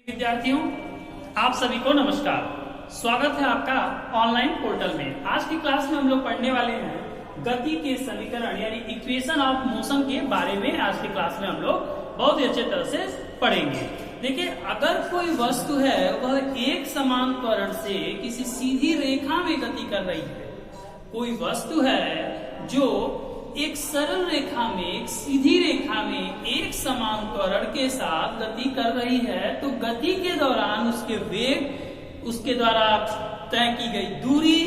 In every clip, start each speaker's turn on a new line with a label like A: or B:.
A: विद्यार्थियों, आप सभी को नमस्कार। स्वागत है आपका ऑनलाइन पोर्टल में। आज की क्लास में हम लोग पढ़ने वाले हैं गति के समीकरण यानी इक्वेशन ऑफ मोशन के बारे में। आज की क्लास में हम लोग बहुत ही अच्छे तरह से पढ़ेंगे। देखिए, अगर कोई वस्तु है वह एक समान त्वरण से किसी सीधी रेखा में गति कर रही है, कोई वस्तु है जो एक सरल रेखा में, एक सीधी रेखा में एक समान त्वरण के साथ गति कर रही है, तो गति के दौरान उसके वेग, उसके द्वारा तय की गई दूरी,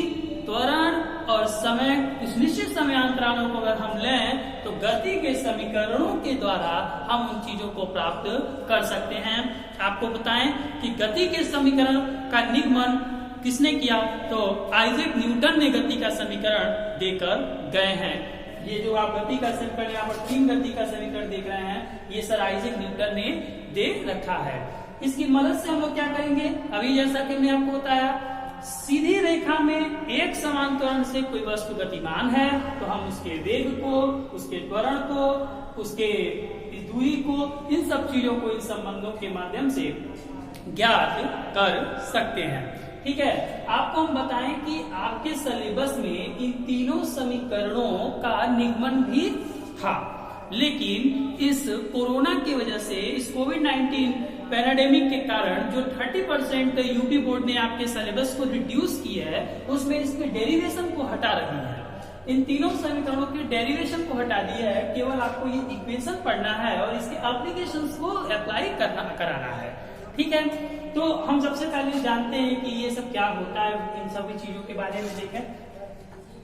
A: त्वरण और समय, कुछ निश्चित समयांतरालों को अगर हम लें तो गति के समीकरणों के द्वारा हम उन चीजों को प्राप्त कर सकते हैं। आपको बताएं कि गति के समीकरण का निगमन किसने किया? तो आइजैक न्यूटन ने गति का समीकरण देकर गए हैं। ये जो आप गति का समीकरण यहाँ पर तीन गति का समीकरण देख रहे हैं, ये सर आइजैक न्यूटन ने दे रखा है। इसकी मदद से हम लोग क्या करेंगे? अभी जैसा कि मैंने आपको बताया, सीधी रेखा में एक समान त्वरण से कोई वस्तु गतिमान है तो हम उसके वेग को, उसके त्वरण को, उसके दूरी को, इन सब चीजों को इन संबंधों के माध्यम से ज्ञात कर सकते हैं। ठीक है, आपको हम बताएं कि आपके सिलेबस में इन तीनों समीकरणों का निगमन भी था, लेकिन इस कोरोना की वजह से, इस कोविड-19 पैराडेमिक के कारण जो 30% यूपी बोर्ड ने आपके सिलेबस को रिड्यूस किया है, उसमें इसके डेरिवेशन को हटा रही है। इन तीनों समीकरणों के डेरिवेशन को हटा दिया है, केवल आपको ये इक्वेशन पढ़ना है और इसके एप्लीकेशंस को अप्लाई कराना है। ठीक है, तो हम सबसे पहले जानते हैं कि ये सब क्या होता है। इन सभी चीजों के बारे में देखें,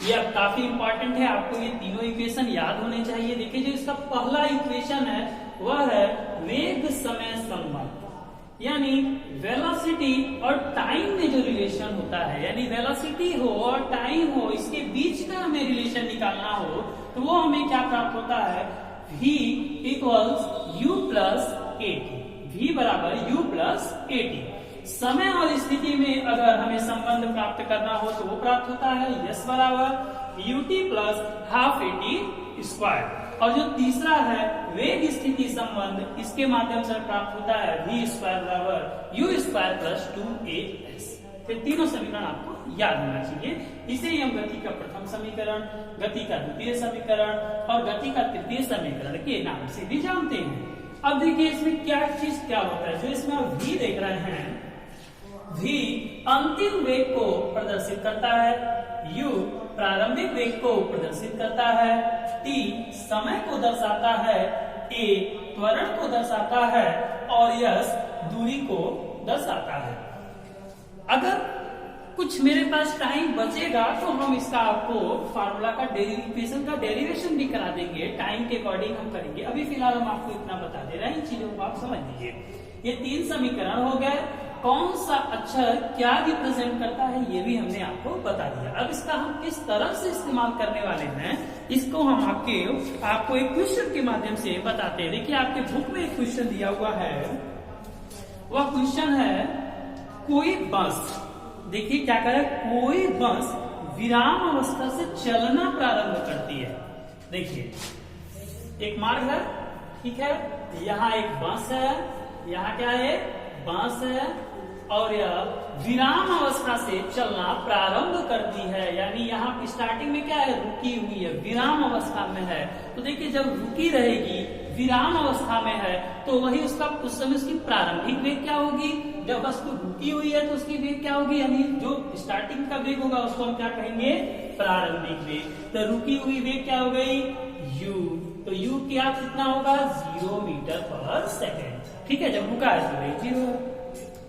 A: ये अब काफी इंपॉर्टेंट है, आपको ये तीनों इक्वेशन याद होने चाहिए। देखिए, जो इसका पहला इक्वेशन है वह है वेग समय संबंध, यानी वेलोसिटी और टाइम में जो रिलेशन होता है, यानी वेलोसिटी हो और टाइम हो, इसके बीच का हमें रिलेशन निकालना हो तो वो हमें क्या प्राप्त होता है? v equals u plus at। v बराबर u प्लस at। समय और स्थिति में अगर हमें संबंध प्राप्त करना हो तो वो प्राप्त होता है s बराबर ut plus half at square. और जो तीसरा है वेग स्थिति संबंध, इसके माध्यम से प्राप्त होता है v स्क्वायर बराबर u स्क्वायर प्लस 2as। फिर तीनों समीकरण आपको याद होना चाहिए। इसे ही हम गति का प्रथम समीकरण, गति का द्वितीय समीकरण और गति का तृतीय समीकरण के नाम से भी जानते हैं। अब देखिए, इसमें क्या चीज क्या होता है। जो इसमें आप v देख रहे हैं, v अंतिम वेग को प्रदर्शित करता है, u प्रारंभिक वेग को प्रदर्शित करता है, t समय को दर्शाता है, a त्वरण को दर्शाता है और s दूरी को दर्शाता है। अगर कुछ मेरे पास टाइम बचेगा तो हम इसका आपको फार्मूला का इक्वेशन का डेरिवेशन भी करा देंगे, टाइम के अकॉर्डिंग हम करेंगे। अभी फिलहाल हम आपको इतना बता दे रहे हैं, इन चीजों को आप समझ लीजिए। ये तीन समीकरण हो गए। कौन सा अक्षर क्या रिप्रेजेंट करता है ये भी हमने आपको बता दिया। अब इसका हम किस तरह से इस्तेमाल करने वाले हैं, इसको हम आपको एक क्वेश्चन के माध्यम से बताते हैं। देखिए, आपके बुक में एक क्वेश्चन दिया हुआ है, वह क्वेश्चन है कोई बस, देखिए क्या करे, कोई बस विराम अवस्था से चलना प्रारंभ करती है। देखिए, एक मार्ग है, ठीक है, यहाँ एक बस है, यहाँ क्या है, बस है, और यह विराम अवस्था से चलना प्रारंभ करती है। यानी यहाँ स्टार्टिंग में क्या है, रुकी हुई है, विराम अवस्था में है। तो देखिए, जब रुकी रहेगी, विराम अवस्था में है, तो वही उसका उस समय उसकी प्रारंभिक वेग क्या होगी। जब वस्तु रुकी हुई है तो उसकी वेग क्या होगी, यानी जो स्टार्टिंग का वेग होगा उसको हम क्या कहेंगे, प्रारंभिक वेग। तो रुकी हुई वेग क्या हो गई, u। तो u क्या कितना होगा, 0 मीटर पर सेकेंड। ठीक है, जब रुका है तो वेग 0।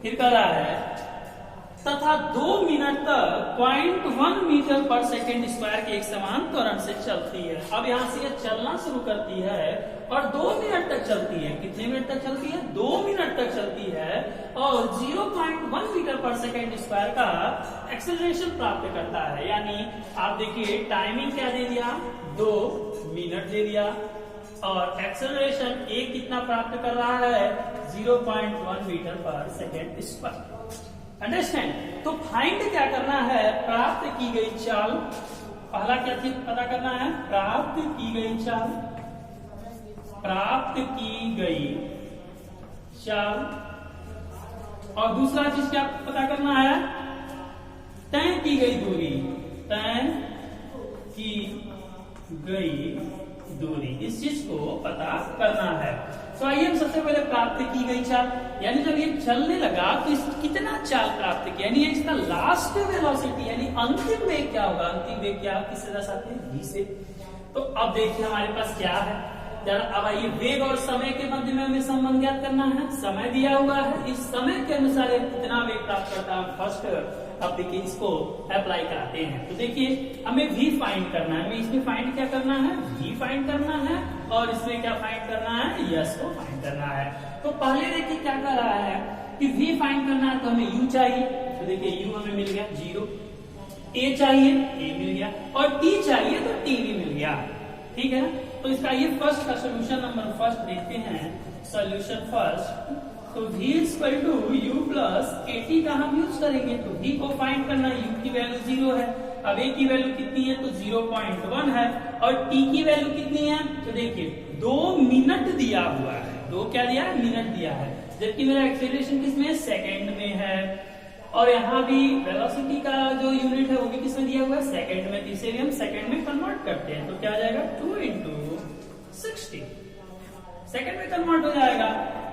A: फिर कह रहा है तथा 2 मिनट तक 0.1 मीटर पर सेकेंड स्क्वायर के एक समान त्वरण से चलती है। अब यहाँ से यह चलना शुरू करती है और 2 मिनट तक चलती है। कितने मिनट तक चलती है, 2 मिनट तक चलती है और 0.1 मीटर पर सेकेंड स्क्वायर का एक्सेलरेशन प्राप्त करता है। यानी आप देखिए, टाइमिंग क्या दे दिया, 2 मिनट दे दिया और एक्सेलरेशन a कितना प्राप्त कर रहा है, 0.1 मीटर पर सेकेंड स्क्वायर। अंडरस्टैंड। तो फाइंड क्या करना है, प्राप्त की गई चाल। पहला क्या चीज पता करना है, प्राप्त की गई चाल, प्राप्त की गई चाल और दूसरा चीज क्या पता करना है, तय की गई दूरी, तय की गई दूरी, इस चीज को पता करना है। तो आइए हम सबसे पहले प्राप्त की गई चाल, यानी जब ये चलने लगा तो कितना चाल प्राप्त किया, यानी इसका लास्ट वेलोसिटी यानी अंतिम वेग क्या होगा, अंतिम वेग क्या किससे दर्शाते हैं, v से। तो अब देखिए हमारे पास क्या है, अब आइए वेग और समय के मध्य में हमें संबंध ज्ञात करना है। समय दिया हुआ है, इस समय के अनुसार कितना वेग प्राप्त करता है फर्स्ट। अब देखिए इसको अप्लाई कराते हैं, तो देखिए हमें v फाइंड करना है, हमें इसमें फाइंड क्या करना है, v फाइंड करना है, और इसमें क्या फाइंड करना है, यस को फाइंड करना है। तो पहले देखिए क्या कर रहा है कि v फाइंड करना है, तो हमें u चाहिए, तो देखिए u हमें मिल गया 0, a चाहिए a मिल गया, और t चाहिए तो t भी मिल गया, ठीक है ना। तो इसका ये फर्स्ट का सोल्यूशन नंबर फर्स्ट देखते हैं, सोल्यूशन फर्स्ट। तो v equal to u plus at का हम यूज करेंगे, तो v को फाइंड करना, u की वैल्यू 0 है, अब a की वैल्यू कितनी है, तो 0.1 है, और t की वैल्यू कितनी है, तो देखिए 2 मिनट दिया हुआ है, 2 क्या दिया है, मिनट दिया है, जबकि मेरा एक्सेलरेशन किसमें, सेकंड में है, और यहाँ भी वेलोसिटी का जो यूनिट है वो भी किसमें दिया हुआ है, सेकंड में, इसे भी हम सेकंड में कन्वर्ट करते हैं, तो क्या आ जाएगा 2 × 60 सेकंड में कन्वर्ट हो जाएगा।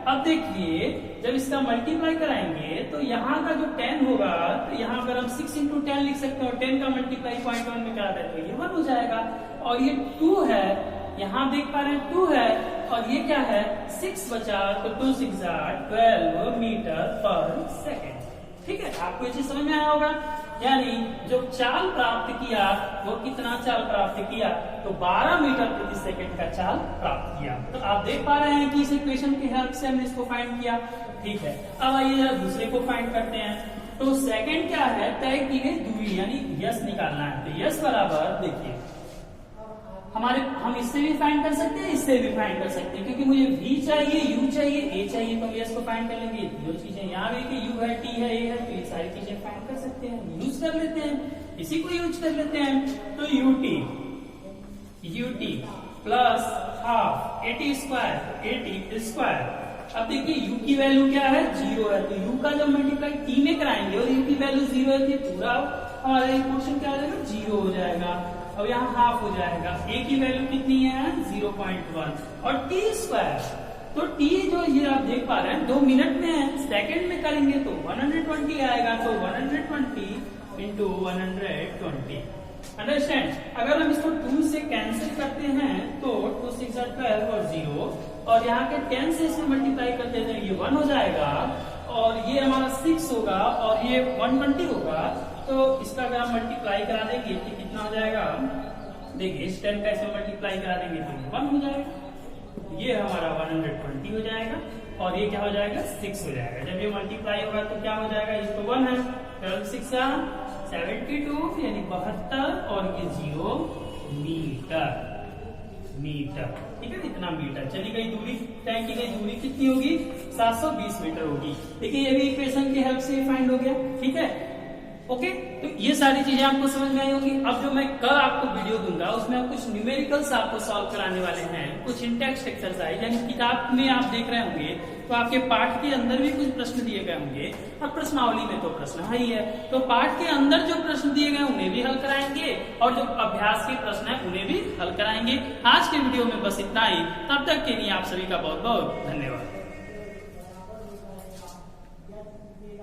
A: अब देखिए जब इसका मल्टीप्लाई कराएंगे तो यहाँ का जो 10 होगा, तो यहाँ अगर हम 6 × 10 लिख सकते हैं, और 10 का मल्टीप्लाई 0.1 में कराते हैं तो ये 1 हो जाएगा, और ये 2 है, यहाँ देख पा रहे हैं 2 है, और ये क्या है 6 बचा, तो 2 6 12 मीटर पर सेकेंड, ठीक है। आपको ये चीज समझ में आया होगा, यानी जो चाल प्राप्त किया वो कितना चाल प्राप्त किया, तो 12 मीटर प्रति सेकंड का चाल प्राप्त किया। तो आप देख पा रहे हैं कि इस इक्वेशन की हेल्प से हमने इसको फाइंड किया, ठीक है। अब आइए जरा दूसरे को फाइंड करते हैं। तो सेकंड क्या है, तय की गई दूरी, यानी यस निकालना है, तो यस बराबर देखिए हम इससे भी फाइंड कर सकते हैं, इससे भी फाइंड कर सकते हैं, क्योंकि मुझे v चाहिए, u चाहिए, a चाहिए, तो हम यस को फाइंड कर लेंगे। दो चीजें यहाँ भी कि u है, t है, a है, तो ये सारी चीजें फाइंड कर सकते हैं, यूज कर लेते हैं, इसी को यूज कर लेते हैं। तो ut plus half at square, अब देखिए u की वैल्यू क्या है, 0 है, तो u का जब मल्टीप्लाई t में कराएंगे और u की वैल्यू 0 है, तो पूरा हमारा इक्वेशन क्या हो जाएगा, 0 हो जाएगा। अब यहाँ हाफ हो जाएगा, a की वैल्यू कितनी है 0.1, और t स्क्वायर, तो t जो ये आप देख पा रहे हैं 2 मिनट में है, सेकंड में करेंगे तो 120 आएगा, तो 120 × 120, अंडरस्टैंड। अगर हम इसको 2 से कैंसिल करते हैं तो 2 6 12 और 0, और यहाँ के 10 से इसमें मल्टीप्लाई करते हैं तो ये 1 हो जाएगा, और ये हमारा 6 होगा, और ये 120 होगा, तो इसका अगर हम मल्टीप्लाई करा देंगे तो कितना हो जाएगा, देखिए इस 10 का इसमें मल्टीप्लाई करा देंगे तो 1 हो जाएगा, ये हमारा 120 हो जाएगा, और ये क्या हो जाएगा 6 हो जाएगा। जब ये मल्टीप्लाई होगा तो क्या हो जाएगा, ये तो 1 है, 12 6 72 यानी 72, और ये 0 मीटर, ठीक है, इतना मीटर चली गई दूरी, तय की गई दूरी कितनी होगी, 720 मीटर होगी। देखिए ये भी इक्वेशन की हेल्प से फाइंड हो गया, ठीक है, ओके। तो ये सारी चीजें आपको समझ में आई होंगी। अब जो मैं कल आपको वीडियो दूंगा उसमें आप कुछ न्यूमेरिकल्स आपको सॉल्व कराने वाले हैं, कुछ इंटेक्स्ट एक्सरसाइज, यानी किताब में आप देख रहे होंगे तो आपके पाठ के अंदर भी कुछ प्रश्न दिए गए होंगे, और प्रश्नावली में तो प्रश्न है ही है, तो पाठ के अंदर जो प्रश्न दिए गए उन्हें भी हल कराएंगे, और जो अभ्यास के प्रश्न है उन्हें भी हल कराएंगे। आज के वीडियो में बस इतना ही, तब तक के लिए आप सभी का बहुत बहुत धन्यवाद।